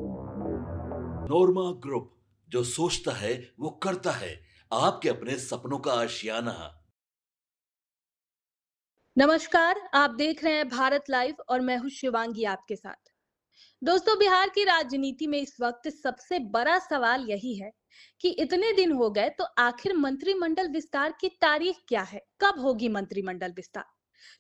नोरमा group, जो सोचता है वो करता है। आपके अपने सपनों का आशियाना। नमस्कार, आप देख रहे हैं भारत लाइव और मैं हूं शिवांगी आपके साथ। दोस्तों, बिहार की राजनीति में इस वक्त सबसे बड़ा सवाल यही है कि इतने दिन हो गए तो आखिर मंत्रिमंडल विस्तार की तारीख क्या है, कब होगी मंत्रिमंडल विस्तार।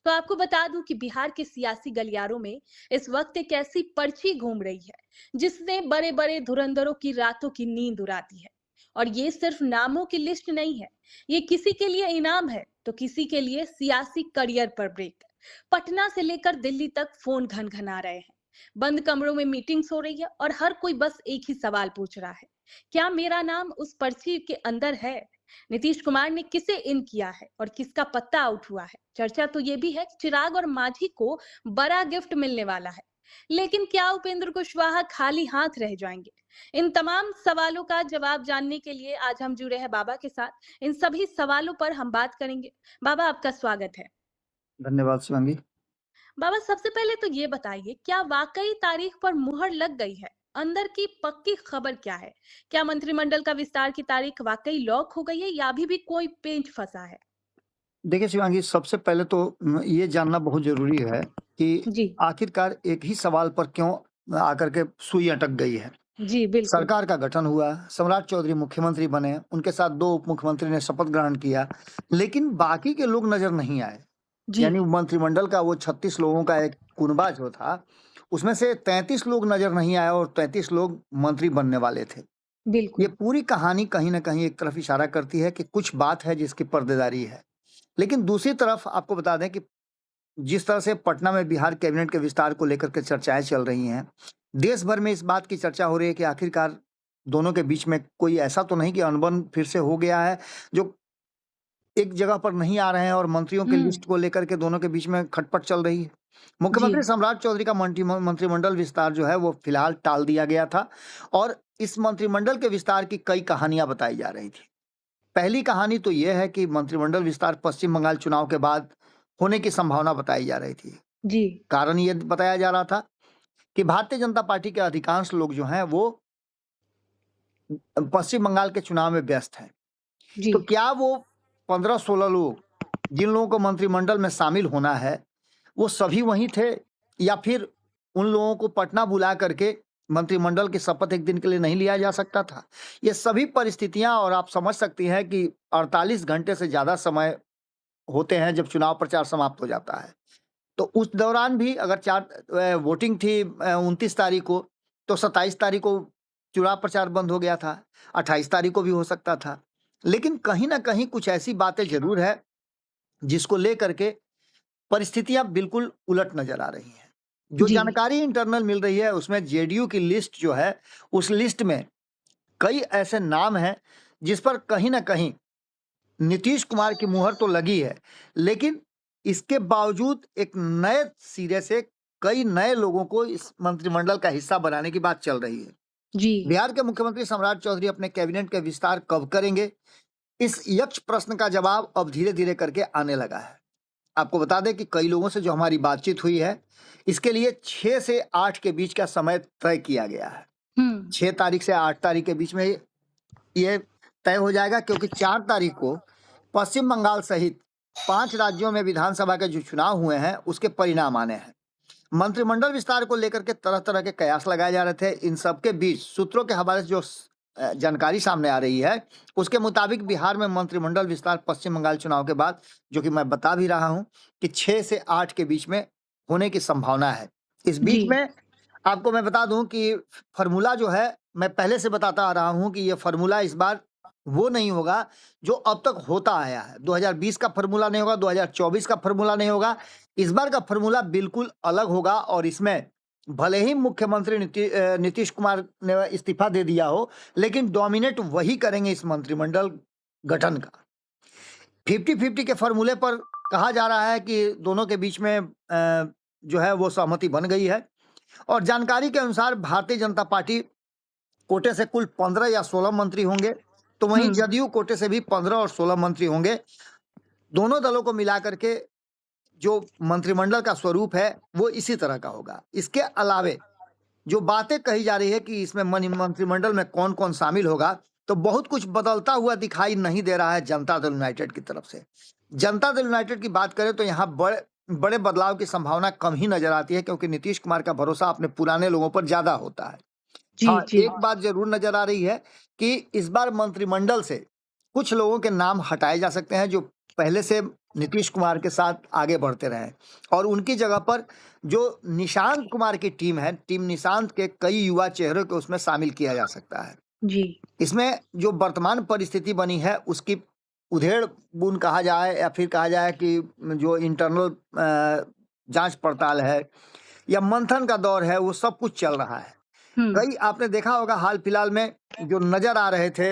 तो आपको बता दूं कि बिहार के सियासी गलियारों में इस वक्त एक ऐसी पर्ची घूम रही है जिसने बड़े बड़े धुरंधरों की रातों की नींद उड़ा दी है। और ये सिर्फ नामों की लिस्ट नहीं है, ये किसी के लिए इनाम है तो किसी के लिए सियासी करियर पर ब्रेक। पटना से लेकर दिल्ली तक फोन घनघना रहे हैं, बंद कमरों में मीटिंग्स हो रही है और हर कोई बस एक ही सवाल पूछ रहा है, क्या मेरा नाम उस पर्ची के अंदर है। नीतीश कुमार ने किसे इन किया है और किसका पत्ता आउट हुआ है। चर्चा तो ये भी है कि चिराग और मांझी को बड़ा गिफ्ट मिलने वाला है, लेकिन क्या उपेंद्र कुशवाहा खाली हाथ रह जाएंगे। इन तमाम सवालों का जवाब जानने के लिए आज हम जुड़े हैं बाबा के साथ। इन सभी सवालों पर हम बात करेंगे। बाबा, आपका स्वागत है। धन्यवाद शिवांगी। बाबा, सबसे पहले तो ये बताइए, क्या वाकई तारीख पर मुहर लग गई है। अंदर की पक्की खबर क्या है। क्या मंत्रिमंडल का विस्तार की तारीख वाकई लॉक हो गई है या अभी भी कोई पेंच फंसा है। देखिए शिवांगी, सबसे पहले तो ये जानना बहुत ज़रूरी है कि जी। आखिरकार एक ही सवाल पर क्यों आकर के सुई अटक गई है। जी बिल्कुल। सरकार का गठन हुआ, सम्राट चौधरी मुख्यमंत्री बने, उनके साथ 2 उप मुख्यमंत्री ने शपथ ग्रहण किया, लेकिन बाकी के लोग नज़र नहीं आए। जी। यानी मंत्रिमंडल का वो 36 लोगों का एक कुनबा जो था, उसमें से 33 लोग नज़र नहीं आए और 33 लोग मंत्री बनने वाले थे। ये बिल्कुल। पूरी कहानी कहीं न कहीं एक तरफ इशारा करती है कि कुछ बात है जिसकी पर्देदारी है। लेकिन दूसरी तरफ आपको बता दें कि जिस तरह से पटना में बिहार कैबिनेट के विस्तार को लेकर के चर्चाएं चल रही हैं, देश भर में इस बात की चर्चा हो रही है कि आखिरकार दोनों के बीच में कोई ऐसा तो नहीं कि अनबन फिर से हो गया है, जो एक जगह पर नहीं आ रहे हैं और मंत्रियों की हम्म। लिस्ट को लेकर के दोनों के बीच में खटपट चल रही है। जी। मुख्यमंत्री सम्राट चौधरी का मंत्रिमंडल विस्तार जो है वो फिलहाल टाल दिया गया था और इस मंत्रिमंडल के विस्तार की कई कहानियां बताई जा रही थी। पहली कहानी तो यह है कि मंत्रिमंडल विस्तार पश्चिम बंगाल चुनाव के बाद होने की संभावना बताई जा रही थी। जी। कारण ये बताया जा रहा था कि भारतीय जनता पार्टी के अधिकांश लोग जो हैं वो पश्चिम बंगाल के चुनाव में व्यस्त हैं। जी। तो क्या वो 15-16 लोग जिन लोगों को मंत्रिमंडल में शामिल होना है, वो सभी वहीं थे या फिर उन लोगों को पटना बुला करके मंत्रिमंडल की शपथ एक दिन के लिए नहीं लिया जा सकता था? ये सभी परिस्थितियां और आप समझ सकती हैं कि 48 घंटे से ज़्यादा समय होते हैं जब चुनाव प्रचार समाप्त हो जाता है। तो उस दौरान भी अगर वोटिंग थी 29 तारीख को, तो 27 तारीख को चुनाव प्रचार बंद हो गया था, 28 तारीख को भी हो सकता था। लेकिन कहीं न कहीं कुछ ऐसी बातें ज़रूर है, जिसको लेकर के परिस्थितियाँ बिल्कुल उलट नज़र आ रही हैं। जो जी। जानकारी इंटरनल मिल रही है, उसमें जेडीयू की लिस्ट जो है, उस लिस्ट में कई ऐसे नाम हैं, जिस पर कहीं न कहीं नीतीश कुमार की मुहर तो लगी है, लेकिन इसके बावजूद एक नए सिरे से कई नए लोगों को इस मंत्रिमंडल का हिस्सा बनाने की बात चल रही है। जी। बिहार के मुख्यमंत्री सम्राट चौधरी अपने कैबिनेट के विस्तार कब करेंगे? इस यक्ष प्रश्न का जवाब अब धीरे-धीरे करके आने लगा है। आपको बता दें कि कई लोगों से जो हमारी बातचीत हुई है, इसके लिए 6 से 8 के बीच का समय तय किया गया है। हम्म। 6 तारीख से 8 तारीख के बीच में ये तय हो जाएगा, क्योंकि 4 तारीख को पश्चिम बंगाल सहित 5 राज्यों में विधानसभा के जो चुनाव हुए हैं, उसके परिणाम आने हैं। मंत्रिमंडल विस्तार को लेकर के तरह-तरह के कयास लगाए जा रहे थे। इन सबके बीच सूत्रों के हवाले से जो जानकारी सामने आ रही है, उसके मुताबिक बिहार में मंत्रिमंडल विस्तार पश्चिम बंगाल चुनाव के बाद, जो कि मैं बता भी रहा हूँ कि 6 से 8 के बीच में होने की संभावना है। इस जी। बीच में आपको मैं बता दूं कि फ़ॉर्मूला जो है, मैं पहले से बताता आ रहा हूं कि ये फ़ॉर्मूला इस बार वो नहीं होगा जो अब तक होता आया है। 2020 का फ़ॉर्मूला नहीं होगा, 2024 का फ़ॉर्मूला नहीं होगा। इस बार का फ़ॉर्मूला बिल्कुल अलग होगा और इसमें भले ही मुख्यमंत्री नीतीश कुमार ने इस्तीफ़ा दे दिया हो, लेकिन डोमिनेट वही करेंगे इस मंत्रिमंडल गठन का। 50-50 के फ़ॉर्मूले पर कहा जा रहा है कि दोनों के बीच में जो है वो सहमति बन गई है और जानकारी के अनुसार भारतीय जनता पार्टी कोटे से कुल 15 या 16 मंत्री होंगे, तो वहीं हम्म। जदयू कोटे से भी 15 और 16 मंत्री होंगे। दोनों दलों को मिला करके जो मंत्रिमंडल का स्वरूप है, वो इसी तरह का होगा। इसके अलावे जो बातें कही जा रही है कि इसमें मंत्रिमंडल में कौन कौन शामिल होगा, तो बहुत कुछ बदलता हुआ दिखाई नहीं दे रहा है जनता दल यूनाइटेड की तरफ से। जनता दल यूनाइटेड की बात करें तो यहाँ बड़े बड़े बदलाव की संभावना कम ही नजर आती है, क्योंकि नीतीश कुमार का भरोसा अपने पुराने लोगों पर ज्यादा होता है। जी हाँ, जी एक बात जरूर नजर आ रही है कि इस बार मंत्रिमंडल से कुछ लोगों के नाम हटाए जा सकते हैं जो पहले से नीतीश कुमार के साथ आगे बढ़ते रहे, और उनकी जगह पर जो निशांत कुमार की टीम है, टीम निशांत के कई युवा चेहरों को उसमें शामिल किया जा सकता है। जी इसमें जो वर्तमान परिस्थिति बनी है उसकी उधेड़ बुन कहा जाए या फिर कहा जाए कि जो इंटरनल जांच पड़ताल है या मंथन का दौर है, वो सब कुछ चल रहा है। कई आपने देखा होगा हाल फिलहाल में जो नजर आ रहे थे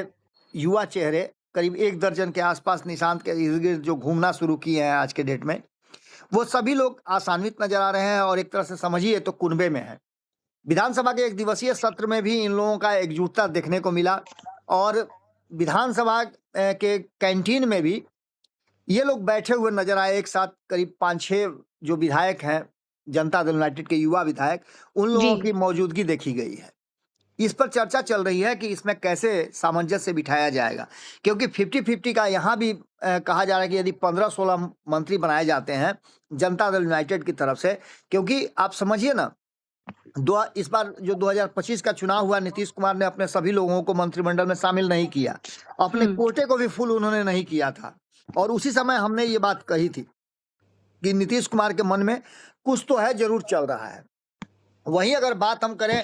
युवा चेहरे, करीब 1 दर्जन के आसपास निशांत के इर्द गिर्द जो घूमना शुरू किए हैं आज के डेट में, वो सभी लोग आसान्वित नजर आ रहे हैं और एक तरह से समझिए तो कुनबे में है। विधानसभा के 1 दिवसीय सत्र में भी इन लोगों का एकजुटता देखने को मिला, और विधानसभा के कैंटीन में भी ये लोग बैठे हुए नजर आए एक साथ। करीब 5-6 जो विधायक हैं जनता दल यूनाइटेड के युवा विधायक, उन लोगों जी की मौजूदगी देखी गई है। इस पर चर्चा चल रही है कि इसमें कैसे सामंजस्य बिठाया जाएगा, क्योंकि 50-50 का यहाँ भी कहा जा रहा है कि यदि 15-16 मंत्री बनाए जाते हैं जनता दल यूनाइटेड की तरफ से, क्योंकि आप समझिए ना, इस बार जो 2025 का चुनाव हुआ, नीतीश कुमार ने अपने सभी लोगों को मंत्रिमंडल में शामिल नहीं किया, अपने कोटे को भी फुल उन्होंने नहीं किया था, और उसी समय हमने ये बात कही थी कि नीतीश कुमार के मन में कुछ तो है, जरूर चल रहा है। वहीं अगर बात हम करें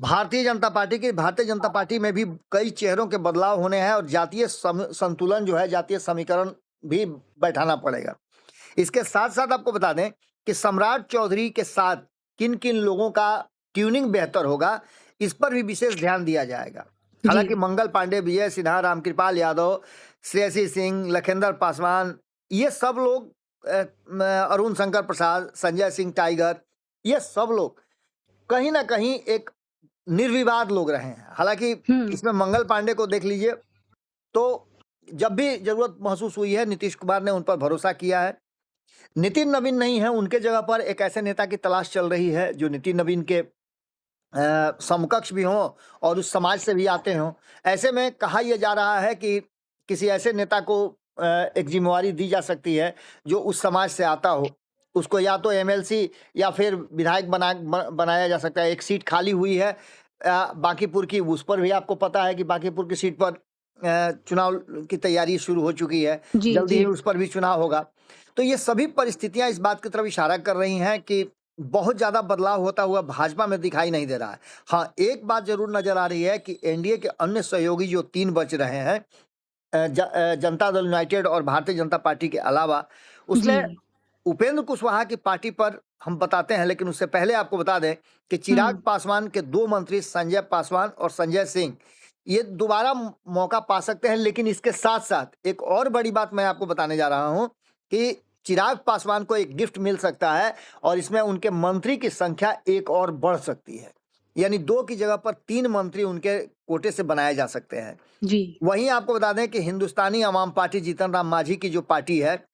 भारतीय जनता पार्टी की, भारतीय जनता पार्टी में भी कई चेहरों के बदलाव होने हैं, और जातीय संतुलन जो है, जातीय समीकरण भी बैठाना पड़ेगा। इसके साथ साथ आपको बता दें कि सम्राट चौधरी के साथ किन किन लोगों का ट्यूनिंग बेहतर होगा, इस पर भी विशेष ध्यान दिया जाएगा। हालांकि मंगल पांडे, विजय सिन्हा, रामकृपाल यादव, श्रेयसी सिंह, लखिंदर पासवान, ये सब लोग, अरुण शंकर प्रसाद, संजय सिंह टाइगर, ये सब लोग कहीं ना कहीं एक निर्विवाद लोग रहे हैं। हालांकि इसमें मंगल पांडे को देख लीजिए, तो जब भी जरूरत महसूस हुई है नीतीश कुमार ने उन पर भरोसा किया है। नितिन नवीन नहीं है, उनके जगह पर एक ऐसे नेता की तलाश चल रही है जो नितिन नवीन के समकक्ष भी हों और उस समाज से भी आते हों। ऐसे में कहा यह जा रहा है कि किसी ऐसे नेता को एक जिम्मेवारी दी जा सकती है जो उस समाज से आता हो, उसको या तो एमएलसी या फिर विधायक बनाया जा सकता है। एक सीट खाली हुई है बांकीपुर की, उस पर भी आपको पता है कि बांकीपुर की सीट पर चुनाव की तैयारी शुरू हो चुकी है, जल्दी ही उस पर भी चुनाव होगा। तो ये सभी परिस्थितियां इस बात की तरफ इशारा कर रही हैं कि बहुत ज्यादा बदलाव होता हुआ भाजपा में दिखाई नहीं दे रहा है। हाँ, एक बात जरूर नजर आ रही है कि एनडीए के अन्य सहयोगी जो 3 बच रहे हैं, जनता दल यूनाइटेड और भारतीय जनता पार्टी के अलावा, उसमें उपेंद्र कुशवाहा की पार्टी पर हम बताते हैं, लेकिन उससे पहले आपको बता दें कि चिराग पासवान के 2 मंत्री संजय पासवान और संजय सिंह ये दोबारा मौका पा सकते हैं। लेकिन इसके साथ साथ एक और बड़ी बात मैं आपको बताने जा रहा हूं कि चिराग पासवान को एक गिफ्ट मिल सकता है, और इसमें उनके मंत्री की संख्या एक और बढ़ सकती है, यानी 2 की जगह पर 3 मंत्री उनके कोटे से बनाए जा सकते हैं। जी वहीं आपको बता दें कि हिंदुस्तानी अवाम पार्टी, जीतन राम मांझी की जो पार्टी है,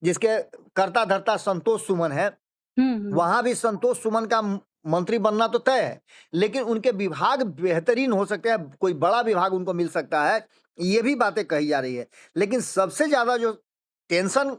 जिसके कर्ता धर्ता संतोष सुमन है, वहां भी संतोष सुमन का मंत्री बनना तो तय है, लेकिन उनके विभाग बेहतरीन हो सकते हैं, कोई बड़ा विभाग उनको मिल सकता है, ये भी बातें कही जा रही है। लेकिन सबसे ज्यादा जो टेंशन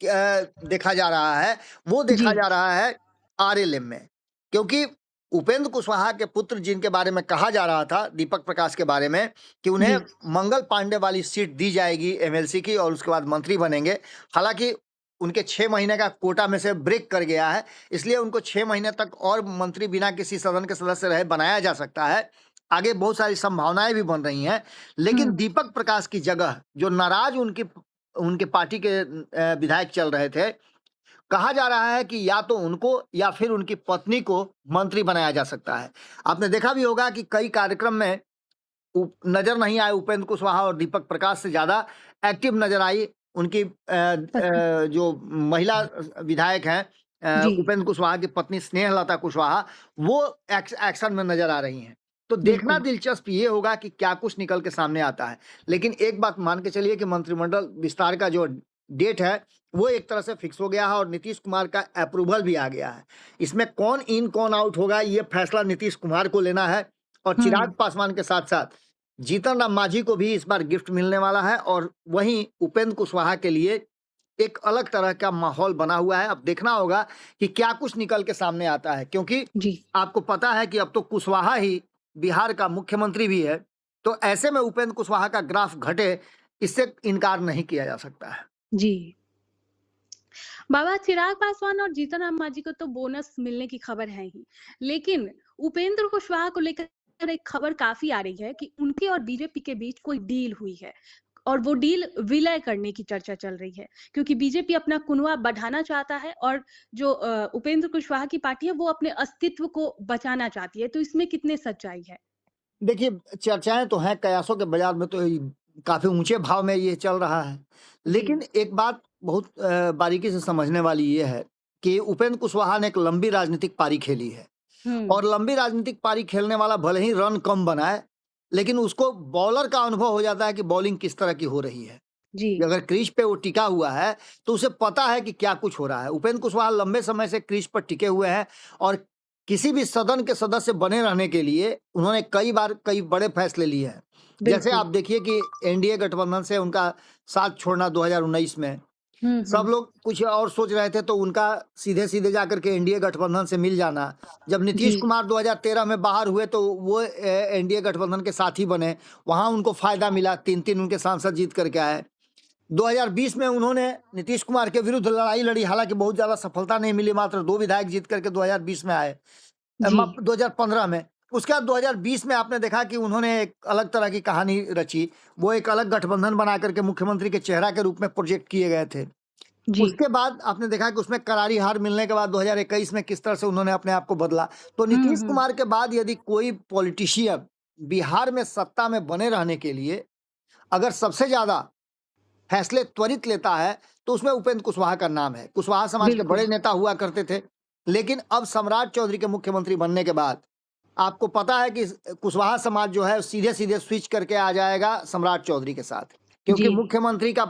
देखा जा रहा है वो देखा जा रहा है आरएलएम में, क्योंकि उपेंद्र कुशवाहा के पुत्र जिनके बारे में कहा जा रहा था, दीपक प्रकाश के बारे में, कि उन्हें मंगल पांडे वाली सीट दी जाएगी एमएलसी की और उसके बाद मंत्री बनेंगे। हालांकि उनके 6 महीने का कोटा में से ब्रेक कर गया है, इसलिए उनको 6 महीने तक और मंत्री बिना किसी सदन के सदस्य रहे बनाया जा सकता है। आगे बहुत सारी संभावनाएं भी बन रही हैं, लेकिन दीपक प्रकाश की जगह जो नाराज उनके पार्टी के विधायक चल रहे थे, कहा जा रहा है कि या तो उनको या फिर उनकी पत्नी को मंत्री बनाया जा सकता है। आपने देखा भी होगा कि कई कार्यक्रम में नजर नहीं आए उपेंद्र कुशवाहा, और दीपक प्रकाश से ज्यादा एक्टिव नजर आई उनकी जो महिला विधायक हैं उपेंद्र कुशवाहा की पत्नी स्नेहलता कुशवाहा, वो एक्शन में नजर आ रही हैं। तो देखना दिलचस्प ये होगा कि क्या कुछ निकल के सामने आता है। लेकिन एक बात मान के चलिए कि मंत्रिमंडल विस्तार का जो डेट है वो एक तरह से फिक्स हो गया है और नीतीश कुमार का अप्रूवल भी आ गया है। इसमें कौन इन कौन आउट होगा ये फैसला नीतीश कुमार को लेना है और चिराग पासवान के साथ साथ जीतन राम मांझी को भी इस बार गिफ्ट मिलने वाला है। और वहीं उपेंद्र कुशवाहा के लिए एक अलग तरह का माहौल बना हुआ है। अब देखना होगा कि क्या कुछ निकल के सामने आता है, क्योंकि जी आपको पता है कि अब तो कुशवाहा ही बिहार का मुख्यमंत्री भी है। तो ऐसे में उपेंद्र कुशवाहा का ग्राफ घटे, इससे इनकार नहीं किया जा सकता है। जी बाबा, चिराग पासवान और जीतन राम मांझी को तो बोनस मिलने की खबर है ही, लेकिन उपेंद्र कुशवाहा को लेकर एक खबर काफी आ रही है कि उनके और बीजेपी के बीच कोई डील हुई है और वो डील विलय करने की चर्चा चल रही है, क्योंकि बीजेपी अपना कुनवा बढ़ाना चाहता है और जो उपेंद्र कुशवाहा की पार्टी है वो अपने अस्तित्व को बचाना चाहती है। तो इसमें कितने सच्चाई है? देखिए, चर्चाएं तो हैं, कयासों के बाजार में तो काफी ऊंचे भाव में ये चल रहा है। जी लेकिन एक बात बहुत बारीकी से समझने वाली ये है कि उपेंद्र कुशवाहा ने एक लंबी राजनीतिक पारी खेली है और लंबी राजनीतिक पारी खेलने वाला भले ही रन कम बनाए, लेकिन उसको बॉलर का अनुभव हो जाता है कि बॉलिंग किस तरह की हो रही है। जी अगर क्रीज पे वो टिका हुआ है तो उसे पता है कि क्या कुछ हो रहा है। उपेंद्र कुशवाहा लंबे समय से क्रीज पर टिके हुए हैं और किसी भी सदन के सदस्य बने रहने के लिए उन्होंने कई बार कई बड़े फैसले लिए हैं। जैसे आप बिल्कुल। देखिए कि एनडीए गठबंधन से उनका साथ छोड़ना 2019 में, सब लोग कुछ और सोच रहे थे तो उनका सीधे सीधे जाकर के एनडीए गठबंधन से मिल जाना। जब नीतीश जी कुमार 2013 में बाहर हुए तो वो एनडीए गठबंधन के साथी बने, वहां उनको फायदा मिला, 3-3 उनके सांसद जीत करके आए। 2020 में उन्होंने नीतीश कुमार के विरुद्ध लड़ाई लड़ी, हालांकि बहुत ज्यादा सफलता नहीं मिली, मात्र 2 विधायक जीत करके 2020 में आए, जी 2015 में। उसके बाद 2020 में आपने देखा कि उन्होंने एक अलग तरह की कहानी रची। वो एक अलग गठबंधन बना करके मुख्यमंत्री के चेहरा के रूप में प्रोजेक्ट किए गए थे। जी उसके बाद आपने देखा कि उसमें करारी हार मिलने के बाद 2021 में किस तरह से उन्होंने अपने आप को बदला। तो नीतीश कुमार के बाद यदि कोई पॉलिटिशियन बिहार में सत्ता में बने रहने के लिए अगर सबसे ज्यादा फैसले त्वरित लेता है तो उसमें उपेंद्र कुशवाहा का नाम है। कुशवाहा समाज के बिल्कुल। बड़े नेता हुआ करते थे, लेकिन अब सम्राट चौधरी के मुख्यमंत्री बनने के बाद आपको पता है कि कुशवाहा समाज जो है सीधे सीधे स्विच करके आ जाएगा सम्राट चौधरी के साथ, क्योंकि जी मुख्यमंत्री का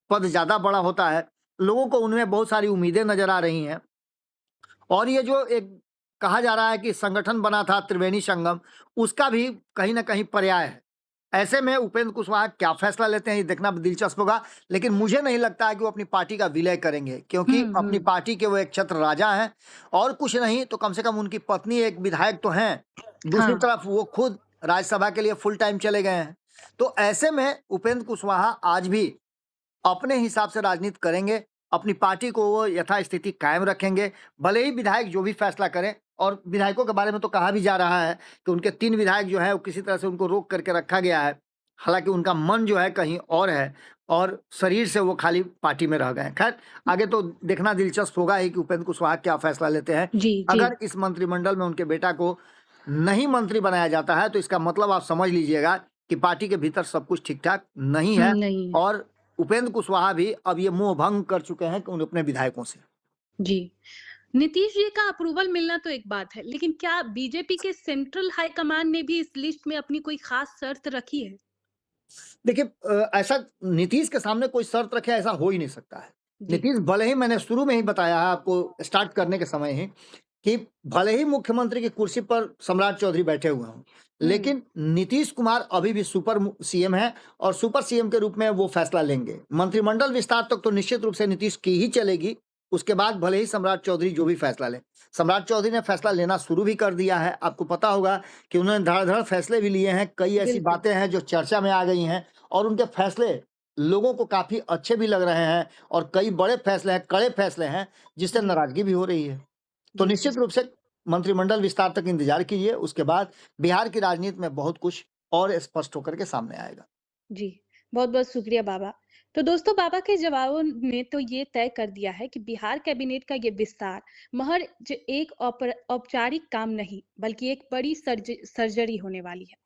पद ज्यादा बड़ा होता है। लोगों को उनमें बहुत सारी उम्मीदें नजर आ रही हैं और ये जो एक कहा जा रहा है कि संगठन बना था त्रिवेणी संगम, उसका भी कहीं ना कहीं पर्याय है। ऐसे में उपेंद्र कुशवाहा क्या फैसला लेते हैं ये देखना दिलचस्प होगा, लेकिन मुझे नहीं लगता है कि वो अपनी पार्टी का विलय करेंगे, क्योंकि अपनी पार्टी के वो एक छत्र राजा हैं और कुछ नहीं तो कम से कम उनकी पत्नी एक विधायक तो हैं, दूसरी हाँ तरफ वो खुद राज्यसभा के लिए फुल टाइम चले गए हैं। तो ऐसे में उपेंद्र कुशवाहा आज भी अपने हिसाब से राजनीति करेंगे, अपनी पार्टी को वो यथास्थिति कायम रखेंगे, भले ही विधायक जो भी फैसला करें। और विधायकों के बारे में तो कहा भी जा रहा है कि उनके 3 विधायक जो है वो किसी तरह से उनको रोक करके रखा गया है, हालांकि उनका मन जो है कहीं और है और शरीर से वो खाली पार्टी में रह गए हैं। खैर, आगे तो देखना दिलचस्प होगा ही कि उपेंद्र कुशवाहा क्या फैसला लेते हैं। जी जी अगर इस मंत्रिमंडल में उनके बेटा को नहीं मंत्री बनाया जाता है तो इसका मतलब आप समझ लीजिएगा कि पार्टी के भीतर सब कुछ ठीक ठाक नहीं है नहीं है। और उपेंद्र कुशवाहा भी अब ये मोह भंग कर चुके हैं कि उन अपने विधायकों से। जी नीतीश जी का अप्रूवल मिलना तो एक बात है, लेकिन क्या बीजेपी के सेंट्रल हाईकमान ने भी इस लिस्ट में अपनी कोई खास शर्त रखी है? देखिए, ऐसा नीतीश के सामने कोई शर्त रखे ऐसा हो ही नहीं सकता है। जी नीतीश भले ही, मैंने शुरू में ही बताया है आपको स्टार्ट करने के समय ही, कि भले ही मुख्यमंत्री की कुर्सी पर सम्राट चौधरी बैठे हुए हों, लेकिन नीतीश कुमार अभी भी सुपर सीएम है और सुपर सीएम के रूप में वो फैसला लेंगे। मंत्रिमंडल विस्तार तक तो निश्चित रूप से नीतीश की ही चलेगी, उसके बाद भले ही सम्राट चौधरी जो भी फैसला लें। सम्राट चौधरी ने फैसला लेना शुरू भी कर दिया है। आपको पता होगा कि उन्होंने धड़ाधड़ फैसले भी लिए हैं, कई ऐसी बिल्कुल। बातें हैं जो चर्चा में आ गई हैं और उनके फैसले लोगों को काफी अच्छे भी लग रहे हैं और कई बड़े फैसले हैं, कड़े फैसले हैं, जिससे जी नाराजगी भी हो रही है। तो जी जी निश्चित रूप से मंत्रिमंडल विस्तार तक इंतजार कीजिए, उसके बाद बिहार की राजनीति में बहुत कुछ और स्पष्ट होकर के सामने आएगा। जी बहुत बहुत शुक्रिया बाबा। तो दोस्तों, बाबा के जवाबों ने तो ये तय कर दिया है कि बिहार कैबिनेट का ये विस्तार महज एक औपचारिक काम नहीं, बल्कि एक बड़ी सर्जरी होने वाली है।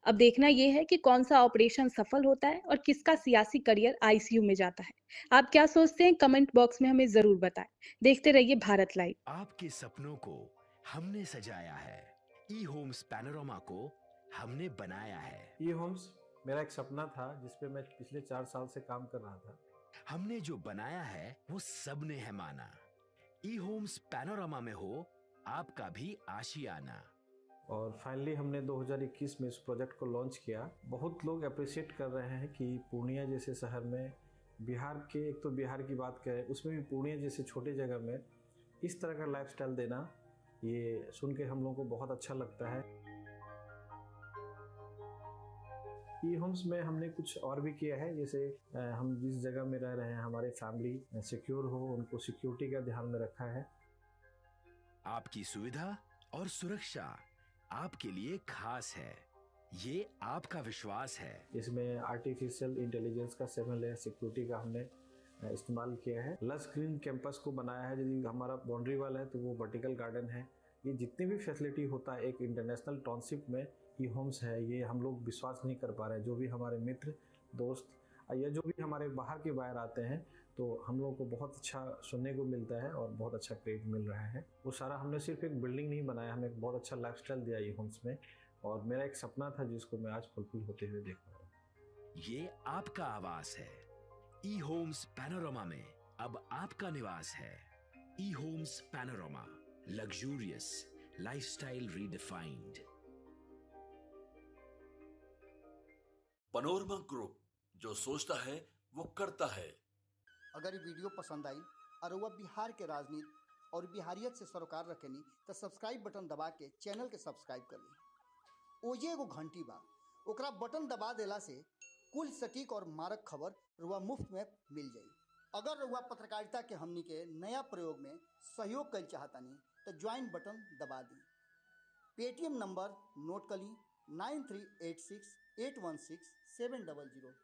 अब देखना ये है कि कौन सा ऑपरेशन सफल होता है और किसका सियासी करियर आईसीयू में जाता है। आप क्या सोचते हैं? कमेंट बॉक्स में हमें जरूर बताएं। देखते रहिए भारत लाइव। आपके सपनों को हमने सजाया है, ई होम्स पैनोरामा को हमने बनाया है। ई होम्स मेरा एक सपना था जिस पे मैं पिछले 4 साल से काम कर रहा था। हमने जो बनाया है वो सबने है माना। ई होम्स पैनोरामा में हो आपका भी आशियाना। और फाइनली हमने 2021 में इस प्रोजेक्ट को लॉन्च किया। बहुत लोग अप्रिशिएट कर रहे हैं कि पूर्णिया जैसे शहर में, बिहार के, एक तो बिहार की बात करें उसमें भी पूर्णिया जैसे छोटे जगह में इस तरह का लाइफस्टाइल देना, ये सुन के हम लोगों को बहुत अच्छा लगता है। ई होम्स में हमने कुछ और भी किया है, जैसे हम जिस जगह में रह रहे हैं हमारे फैमिली सिक्योर हो, उनको सिक्योरिटी का ध्यान में रखा है। आपकी सुविधा और सुरक्षा आपके लिए खास है, ये आपका विश्वास है। इसमें आर्टिफिशियल इंटेलिजेंस का 7 लेयर सिक्योरिटी का हमने इस्तेमाल किया है। लस ग्रीन कैंपस को बनाया है। यदि हमारा बाउंड्री वाल है तो वो वर्टिकल गार्डन है। ये जितनी भी फैसिलिटी होता है एक इंटरनेशनल टाउनशिप में ई होम्स है, ये हम लोग विश्वास नहीं कर पा रहे हैं। जो भी हमारे मित्र दोस्त या जो भी हमारे बाहर के बाहर आते हैं तो हम लोगों को बहुत अच्छा सुनने को मिलता है और बहुत अच्छा क्रेडिट मिल रहा है। वो सारा हमने सिर्फ एक बिल्डिंग नहीं बनाया, हमें एक बहुत अच्छा लाइफस्टाइल दिया ई होम्स में, और मेरा एक सपना था जिसको मैं आज फुलफिल होते हुए देख रहा हूँ। ये आपका आवास है। ई होम्स पैनोरामा में अब आपका निवास है। E homes panorama, luxurious lifestyle redefined. Panorama group, जो सोचता है वो करता है। अगर ये वीडियो पसंद आई और वह बिहार के राजनीति और बिहारियत से सरोकार रखेनी तो सब्सक्राइब बटन दबा के चैनल के सब्सक्राइब कर ली। ओजे एगो घंटी बा, ओकरा बटन दबा देला से कुल सटीक और मारक खबर रुआ मुफ्त में मिल जाई। अगर रुआ पत्रकारिता के हमनी के नया प्रयोग में सहयोग कर चाहतानी तो ज्वाइन बटन दबा दी। पेटीएम नंबर नोट कर ली 9386816700।